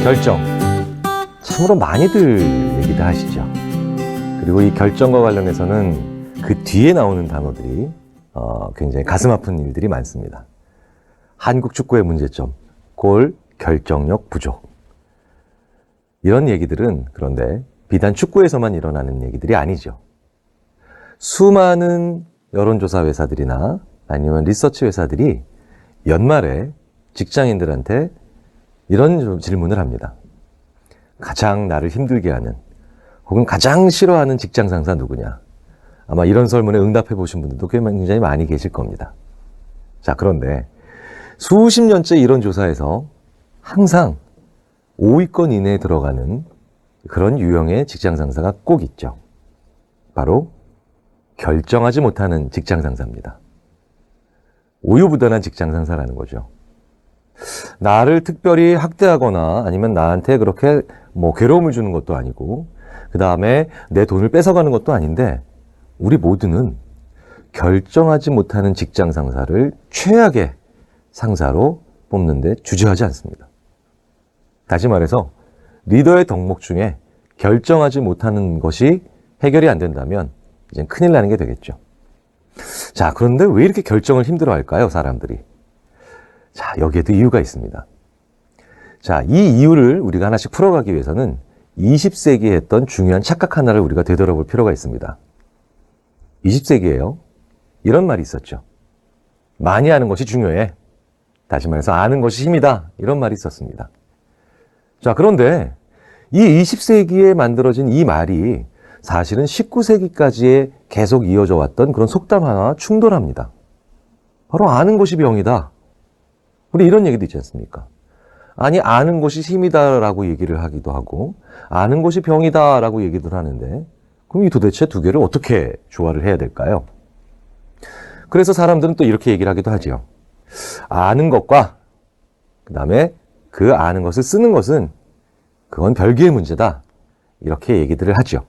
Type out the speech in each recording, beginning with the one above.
결정. 참으로 많이들 얘기도 하시죠. 그리고 이 결정과 관련해서는 그 뒤에 나오는 단어들이 굉장히 가슴 아픈 일들이 많습니다. 한국 축구의 문제점, 골 결정력 부족. 이런 얘기들은 그런데 비단 축구에서만 일어나는 얘기들이 아니죠. 수많은 여론조사 회사들이나 아니면 리서치 회사들이 연말에 직장인들한테 이런 질문을 합니다. 가장 나를 힘들게 하는 혹은 가장 싫어하는 직장 상사 누구냐? 아마 이런 설문에 응답해 보신 분들도 굉장히 많이 계실 겁니다. 자, 그런데 수십 년째 이런 조사에서 항상 5위권 이내에 들어가는 그런 유형의 직장 상사가 꼭 있죠. 바로 결정하지 못하는 직장 상사입니다. 우유부단한 직장 상사라는 거죠. 나를 특별히 학대하거나 아니면 나한테 그렇게 괴로움을 주는 것도 아니고 그 다음에 내 돈을 뺏어가는 것도 아닌데 우리 모두는 결정하지 못하는 직장 상사를 최악의 상사로 뽑는데 주저하지 않습니다. 다시 말해서 리더의 덕목 중에 결정하지 못하는 것이 해결이 안 된다면 이제 큰일 나는 게 되겠죠. 자, 그런데 왜 이렇게 결정을 힘들어할까요, 사람들이? 자, 여기에도 이유가 있습니다. 자, 이 이유를 우리가 하나씩 풀어가기 위해서는 20세기에 했던 중요한 착각 하나를 우리가 되돌아볼 필요가 있습니다. 20세기에요. 이런 말이 있었죠. 많이 아는 것이 중요해. 다시 말해서 아는 것이 힘이다. 이런 말이 있었습니다. 자, 그런데 이 20세기에 만들어진 이 말이 사실은 19세기까지에 계속 이어져 왔던 그런 속담 하나와 충돌합니다. 바로 아는 것이 병이다. 우리 이런 얘기도 있지 않습니까? 아니, 아는 것이 힘이다라고 얘기를 하기도 하고 아는 것이 병이다라고 얘기를 하는데 그럼 이 도대체 두 개를 어떻게 조화를 해야 될까요? 그래서 사람들은 또 이렇게 얘기를 하기도 하죠. 아는 것과 그 다음에 그 아는 것을 쓰는 것은 그건 별개의 문제다. 이렇게 얘기들을 하죠.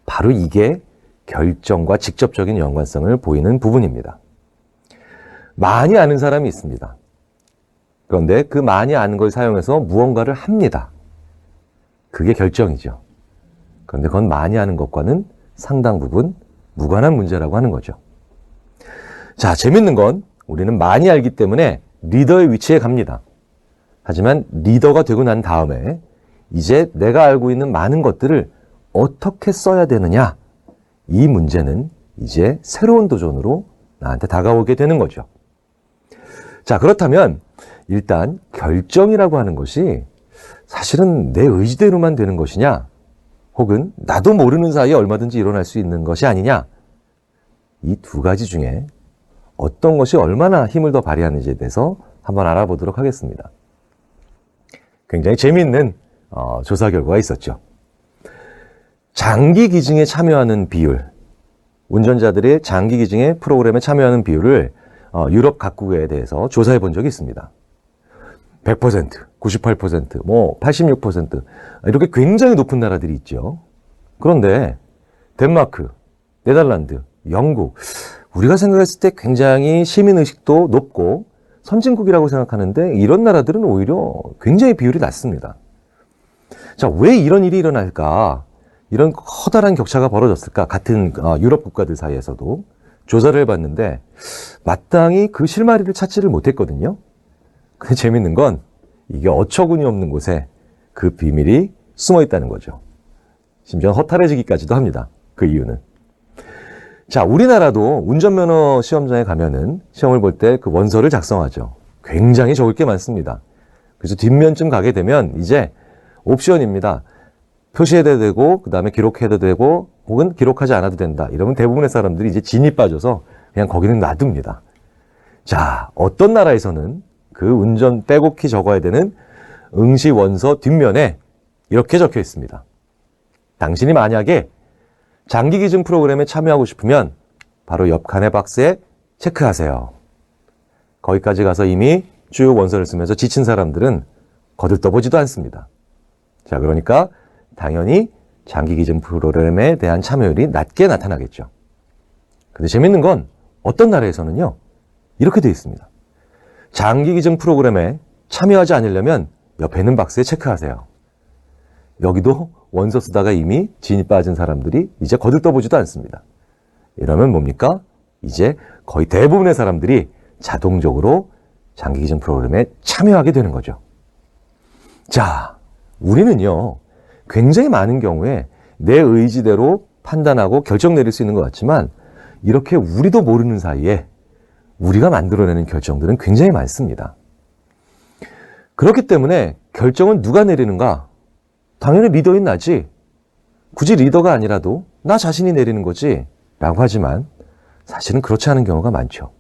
바로 이게 결정과 직접적인 연관성을 보이는 부분입니다. 많이 아는 사람이 있습니다. 그런데 그 많이 아는 걸 사용해서 무언가를 합니다. 그게 결정이죠. 그런데 그건 많이 아는 것과는 상당 부분 무관한 문제라고 하는 거죠. 자, 재밌는 건 우리는 많이 알기 때문에 리더의 위치에 갑니다. 하지만 리더가 되고 난 다음에 이제 내가 알고 있는 많은 것들을 어떻게 써야 되느냐, 이 문제는 이제 새로운 도전으로 나한테 다가오게 되는 거죠. 자, 그렇다면 일단 결정이라고 하는 것이 사실은 내 의지대로만 되는 것이냐, 혹은 나도 모르는 사이에 얼마든지 일어날 수 있는 것이 아니냐, 이 두 가지 중에 어떤 것이 얼마나 힘을 더 발휘하는지에 대해서 한번 알아보도록 하겠습니다. 굉장히 재미있는 조사 결과가 있었죠. 장기 기증에 참여하는 비율, 운전자들의 장기 기증의 프로그램에 참여하는 비율을 유럽 각국에 대해서 조사해 본 적이 있습니다. 100%, 98%, 86% 이렇게 굉장히 높은 나라들이 있죠. 그런데 덴마크, 네덜란드, 영국, 우리가 생각했을 때 굉장히 시민의식도 높고 선진국이라고 생각하는데 이런 나라들은 오히려 굉장히 비율이 낮습니다. 자, 왜 이런 일이 일어날까? 이런 커다란 격차가 벌어졌을까? 같은 유럽 국가들 사이에서도 조사를 해봤는데 마땅히 그 실마리를 찾지를 못했거든요. 근데 재밌는 건 이게 어처구니 없는 곳에 그 비밀이 숨어 있다는 거죠. 심지어 허탈해지기까지도 합니다. 그 이유는. 자, 우리나라도 운전면허 시험장에 가면은 시험을 볼 때 그 원서를 작성하죠. 굉장히 적을 게 많습니다. 그래서 뒷면쯤 가게 되면 이제 옵션입니다. 표시해도 되고, 그 다음에 기록해도 되고, 혹은 기록하지 않아도 된다. 이러면 대부분의 사람들이 이제 진이 빠져서 그냥 거기는 놔둡니다. 자, 어떤 나라에서는 그 운전 빼곡히 적어야 되는 응시 원서 뒷면에 이렇게 적혀 있습니다. 당신이 만약에 장기 기증 프로그램에 참여하고 싶으면 바로 옆 칸의 박스에 체크하세요. 거기까지 가서 이미 쭉 원서를 쓰면서 지친 사람들은 거들떠보지도 않습니다. 자, 그러니까 당연히 장기 기증 프로그램에 대한 참여율이 낮게 나타나겠죠. 근데 재밌는 건 어떤 나라에서는요, 이렇게 되어 있습니다. 장기 기증 프로그램에 참여하지 않으려면 옆에 있는 박스에 체크하세요. 여기도 원서 쓰다가 이미 진이 빠진 사람들이 이제 거들떠보지도 않습니다. 이러면 뭡니까? 이제 거의 대부분의 사람들이 자동적으로 장기기증 프로그램에 참여하게 되는 거죠. 자, 우리는요, 굉장히 많은 경우에 내 의지대로 판단하고 결정 내릴 수 있는 것 같지만 이렇게 우리도 모르는 사이에 우리가 만들어내는 결정들은 굉장히 많습니다. 그렇기 때문에 결정은 누가 내리는가? 당연히 리더인 나지. 굳이 리더가 아니라도 나 자신이 내리는 거지 라고 하지만 사실은 그렇지 않은 경우가 많죠.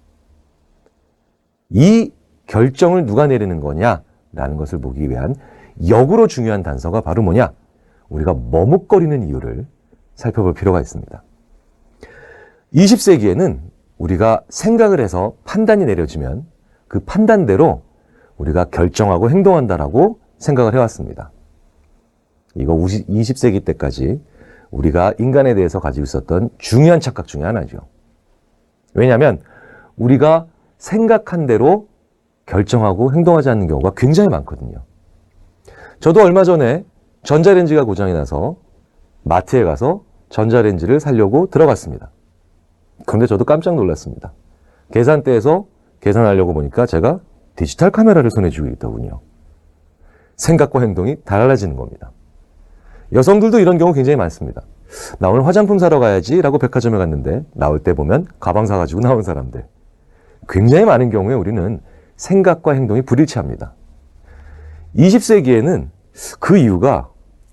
이 결정을 누가 내리는 거냐라는 것을 보기 위한 역으로 중요한 단서가 바로 뭐냐? 우리가 머뭇거리는 이유를 살펴볼 필요가 있습니다. 20세기에는 우리가 생각을 해서 판단이 내려지면 그 판단대로 우리가 결정하고 행동한다라고 생각을 해왔습니다. 이거 20세기 때까지 우리가 인간에 대해서 가지고 있었던 중요한 착각 중에 하나죠. 왜냐하면 우리가 생각한 대로 결정하고 행동하지 않는 경우가 굉장히 많거든요. 저도 얼마 전에 전자레인지가 고장이 나서 마트에 가서 전자레인지를 사려고 들어갔습니다. 그런데 저도 깜짝 놀랐습니다. 계산대에서 계산하려고 보니까 제가 디지털 카메라를 손에 쥐고 있더군요. 생각과 행동이 달라지는 겁니다. 여성들도 이런 경우 굉장히 많습니다. 나 오늘 화장품 사러 가야지 라고 백화점에 갔는데 나올 때 보면 가방 사가지고 나온 사람들. 굉장히 많은 경우에 우리는 생각과 행동이 불일치합니다. 20세기에는 그 이유가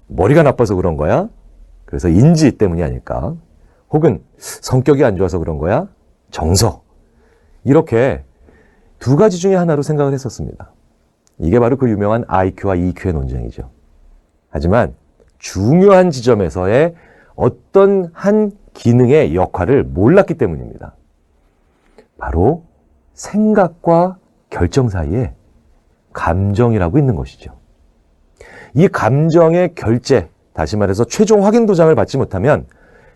머리가 나빠서 그런 거야? 그래서 인지 때문이 아닐까? 혹은 성격이 안 좋아서 그런 거야? 정서. 이렇게 두 가지 중에 하나로 생각을 했었습니다. 이게 바로 그 유명한 IQ와 EQ의 논쟁이죠. 하지만 중요한 지점에서의 어떤 한 기능의 역할을 몰랐기 때문입니다. 바로 생각과 결정 사이에 감정이라고 있는 것이죠. 이 감정의 결제, 다시 말해서 최종 확인 도장을 받지 못하면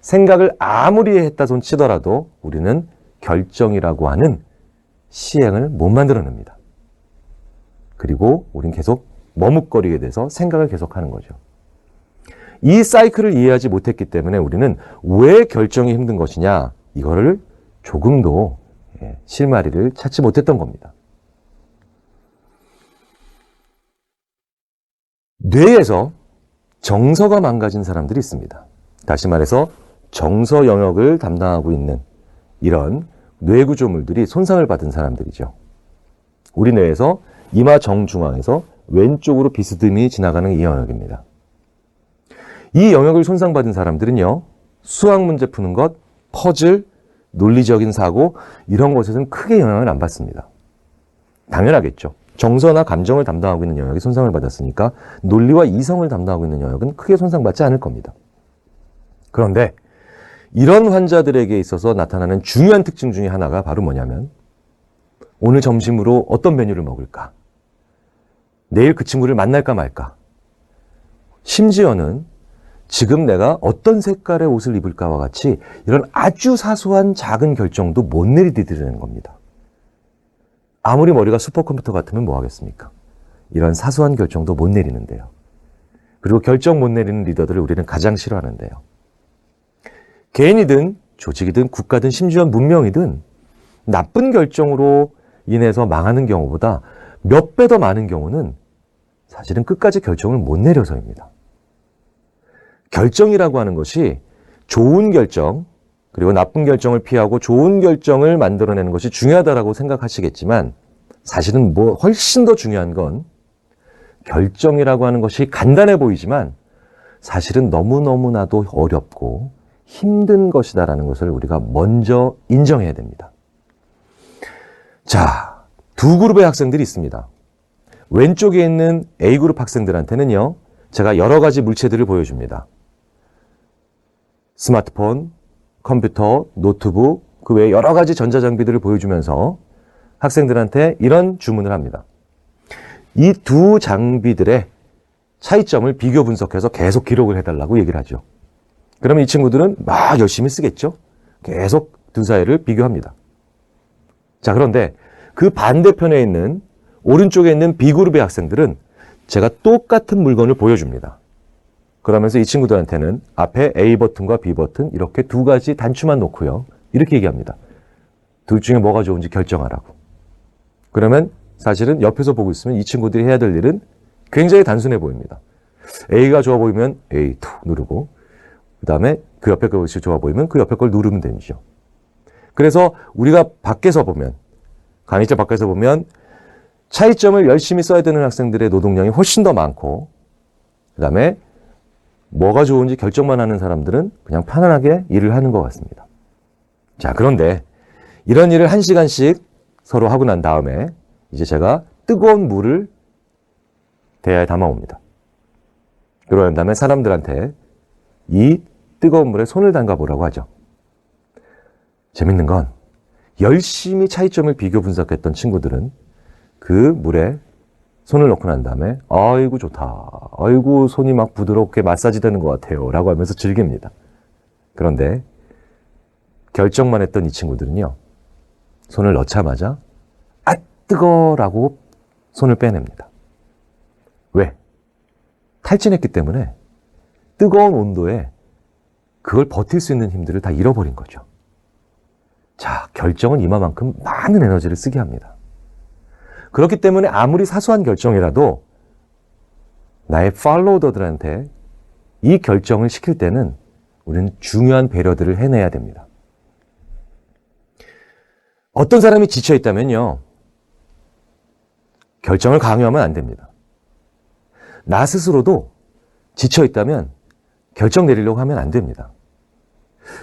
생각을 아무리 했다 손 치더라도 우리는 결정이라고 하는 시행을 못 만들어냅니다. 그리고 우린 계속 머뭇거리게 돼서 생각을 계속하는 거죠. 이 사이클을 이해하지 못했기 때문에 우리는 왜 결정이 힘든 것이냐, 이거를 조금도 실마리를 찾지 못했던 겁니다. 뇌에서 정서가 망가진 사람들이 있습니다. 다시 말해서 정서 영역을 담당하고 있는 이런 뇌구조물들이 손상을 받은 사람들이죠. 우리 뇌에서 이마 정중앙에서 왼쪽으로 비스듬히 지나가는 이 영역입니다. 이 영역을 손상받은 사람들은요, 수학 문제 푸는 것, 퍼즐, 논리적인 사고 이런 것에서는 크게 영향을 안 받습니다. 당연하겠죠. 정서나 감정을 담당하고 있는 영역이 손상을 받았으니까 논리와 이성을 담당하고 있는 영역은 크게 손상받지 않을 겁니다. 그런데 이런 환자들에게 있어서 나타나는 중요한 특징 중에 하나가 바로 뭐냐면 오늘 점심으로 어떤 메뉴를 먹을까? 내일 그 친구를 만날까 말까? 심지어는 지금 내가 어떤 색깔의 옷을 입을까와 같이 이런 아주 사소한 작은 결정도 못 내리드리는 겁니다. 아무리 머리가 슈퍼컴퓨터 같으면 뭐 하겠습니까? 이런 사소한 결정도 못 내리는데요. 그리고 결정 못 내리는 리더들을 우리는 가장 싫어하는데요. 개인이든 조직이든 국가든 심지어 문명이든 나쁜 결정으로 인해서 망하는 경우보다 몇 배 더 많은 경우는 사실은 끝까지 결정을 못 내려서입니다. 결정이라고 하는 것이 좋은 결정, 그리고 나쁜 결정을 피하고 좋은 결정을 만들어내는 것이 중요하다고 생각하시겠지만 사실은 훨씬 더 중요한 건 결정이라고 하는 것이 간단해 보이지만 사실은 너무너무나도 어렵고 힘든 것이다라는 것을 우리가 먼저 인정해야 됩니다. 자, 두 그룹의 학생들이 있습니다. 왼쪽에 있는 A그룹 학생들한테는요, 제가 여러 가지 물체들을 보여줍니다. 스마트폰, 컴퓨터, 노트북, 그 외에 여러 가지 전자장비들을 보여주면서 학생들한테 이런 주문을 합니다. 이 두 장비들의 차이점을 비교 분석해서 계속 기록을 해달라고 얘기를 하죠. 그러면 이 친구들은 막 열심히 쓰겠죠? 계속 두 사이를 비교합니다. 자, 그런데 그 반대편에 있는 오른쪽에 있는 B그룹의 학생들은 제가 똑같은 물건을 보여줍니다. 그러면서 이 친구들한테는 앞에 A 버튼과 B 버튼 이렇게 두 가지 단추만 놓고요. 이렇게 얘기합니다. 둘 중에 뭐가 좋은지 결정하라고. 그러면 사실은 옆에서 보고 있으면 이 친구들이 해야 될 일은 굉장히 단순해 보입니다. A가 좋아 보이면 A 툭 누르고 그 다음에 그 옆에 것이 좋아 보이면 그 옆에 걸 누르면 되죠. 그래서 우리가 밖에서 보면 강의실 밖에서 보면 차이점을 열심히 써야 되는 학생들의 노동량이 훨씬 더 많고 그 다음에 뭐가 좋은지 결정만 하는 사람들은 그냥 편안하게 일을 하는 것 같습니다. 자, 그런데 이런 일을 1시간씩 서로 하고 난 다음에 이제 제가 뜨거운 물을 대야에 담아옵니다. 그런 다음에 사람들한테 이 뜨거운 물에 손을 담가 보라고 하죠. 재밌는 건 열심히 차이점을 비교 분석했던 친구들은 그 물에 손을 넣고 난 다음에 아이고 좋다. 아이고 손이 막 부드럽게 마사지 되는 것 같아요. 라고 하면서 즐깁니다. 그런데 결정만 했던 이 친구들은요. 손을 넣자마자 아 뜨거라고 손을 빼냅니다. 왜? 탈진했기 때문에 뜨거운 온도에 그걸 버틸 수 있는 힘들을 다 잃어버린 거죠. 자, 결정은 이만큼 많은 에너지를 쓰게 합니다. 그렇기 때문에 아무리 사소한 결정이라도 나의 팔로워더들한테 이 결정을 시킬 때는 우리는 중요한 배려들을 해내야 됩니다. 어떤 사람이 지쳐 있다면요. 결정을 강요하면 안 됩니다. 나 스스로도 지쳐 있다면 결정 내리려고 하면 안 됩니다.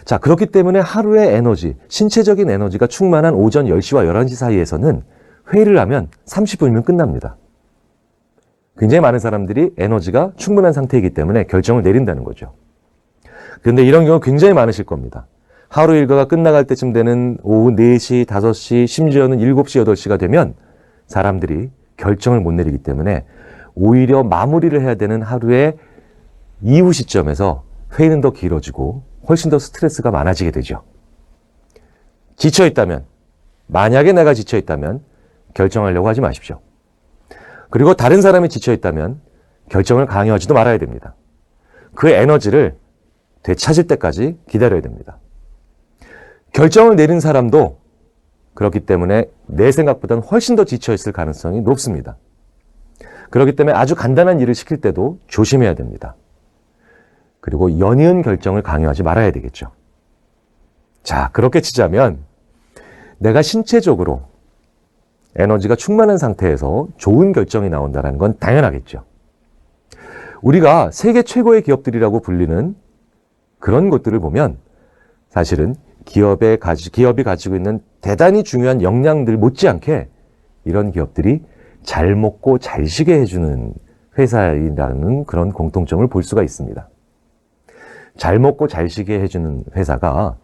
자, 그렇기 때문에 하루의 에너지, 신체적인 에너지가 충만한 오전 10시와 11시 사이에서는 회의를 하면 30분이면 끝납니다. 굉장히 많은 사람들이 에너지가 충분한 상태이기 때문에 결정을 내린다는 거죠. 그런데 이런 경우 굉장히 많으실 겁니다. 하루 일과가 끝나갈 때쯤 되는 오후 4시, 5시, 심지어는 7시, 8시가 되면 사람들이 결정을 못 내리기 때문에 오히려 마무리를 해야 되는 하루의 이후 시점에서 회의는 더 길어지고 훨씬 더 스트레스가 많아지게 되죠. 지쳐있다면, 만약에 내가 지쳐있다면 결정하려고 하지 마십시오. 그리고 다른 사람이 지쳐있다면 결정을 강요하지도 말아야 됩니다. 그 에너지를 되찾을 때까지 기다려야 됩니다. 결정을 내린 사람도 그렇기 때문에 내 생각보다는 훨씬 더 지쳐있을 가능성이 높습니다. 그렇기 때문에 아주 간단한 일을 시킬 때도 조심해야 됩니다. 그리고 연이은 결정을 강요하지 말아야 되겠죠. 자, 그렇게 치자면 내가 신체적으로 에너지가 충만한 상태에서 좋은 결정이 나온다는 건 당연하겠죠. 우리가 세계 최고의 기업들이라고 불리는 그런 것들을 보면 사실은 기업이 가지고 있는 대단히 중요한 역량들 못지않게 이런 기업들이 잘 먹고 잘 쉬게 해주는 회사이라는 그런 공통점을 볼 수가 있습니다. 잘 먹고 잘 쉬게 해주는 회사가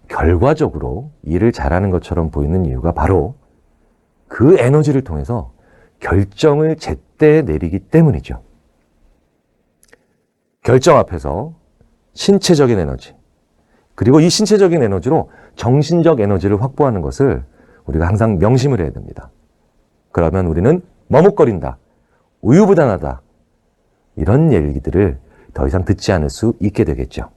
결과적으로 일을 잘하는 것처럼 보이는 이유가 바로 그 에너지를 통해서 결정을 제때 내리기 때문이죠. 결정 앞에서 신체적인 에너지, 그리고 이 신체적인 에너지로 정신적 에너지를 확보하는 것을 우리가 항상 명심을 해야 됩니다. 그러면 우리는 머뭇거린다, 우유부단하다, 이런 얘기들을 더 이상 듣지 않을 수 있게 되겠죠.